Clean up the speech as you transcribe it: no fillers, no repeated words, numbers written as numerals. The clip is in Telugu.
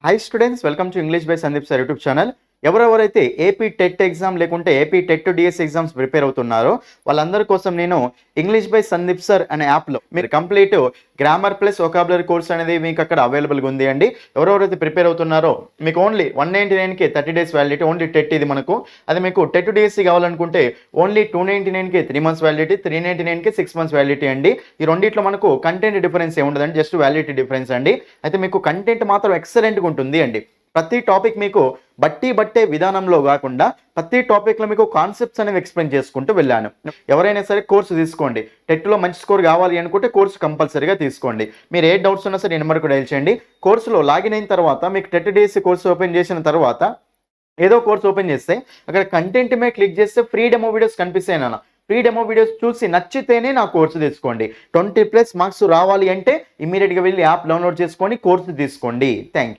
Hi students, welcome to English by Sandeep sir YouTube channel. ఎవరెవరైతే ఏపీ టెట్ ఎగ్జామ్ లేకుంటే AP TET DS exams prepare అవుతున్నారో వాళ్ళందరి కోసం నేను ఇంగ్లీష్ బై సందీప్ సార్ అనే యాప్లో మీరు complete grammar plus vocabulary course అనేది మీకు అక్కడ అవైలబుల్గా ఉంది అండి. ఎవరెవరైతే ప్రిపేర్ అవుతున్నారో మీకు ఓన్లీ 199కి 30 days వ్యాలిడిటీ, ఓన్లీ టెట్ ఇది మనకు. అది మీకు టెట్ డిఎస్సి కావాలనుకుంటే ఓన్లీ 299కి 3 months వ్యాలిడిటీ, 399కి 6 months వ్యాలిడిటీ అండి. ఈ రెండిట్లో మనకు కంటెంట్ డిఫరెన్స్ ఏముండదండి, జస్ట్ వ్యాలిడిటీ డిఫరెన్స్ అండి. అయితే మీకు కంటెంట్ మాత్రం ఎక్సలెంట్గా ఉంటుంది అండి. ప్రతి టాపిక్ మీకు బట్టే విధానంలో కాకుండా ప్రతి టాపిక్లో మీకు కాన్సెప్ట్స్ అనేవి ఎక్స్ప్లెయిన్ చేసుకుంటూ వెళ్ళాను. ఎవరైనా సరే కోర్సు తీసుకోండి, టెట్లో మంచి స్కోర్ కావాలి అనుకుంటే కోర్సు కంపల్సరీగా తీసుకోండి. మీరు ఏ డౌట్స్ ఉన్నా సరే నెంబర్కు డైల్ చేయండి. కోర్సులో లాగిన్ అయిన తర్వాత మీకు టెట్ డిఎస్సి కోర్సు ఓపెన్ చేసిన తర్వాత ఏదో కోర్స్ ఓపెన్ చేస్తే అక్కడ కంటెంట్ మీద క్లిక్ చేస్తే ఫ్రీ డెమో వీడియోస్ కనిపిస్తాయి నాన్న. ఫ్రీ డెమో వీడియోస్ చూసి నచ్చితేనే నా కోర్సు తీసుకోండి. 20+ మార్క్స్ రావాలి అంటే ఇమీడియట్గా వెళ్ళి యాప్ డౌన్లోడ్ చేసుకొని కోర్సు తీసుకోండి. Thank you.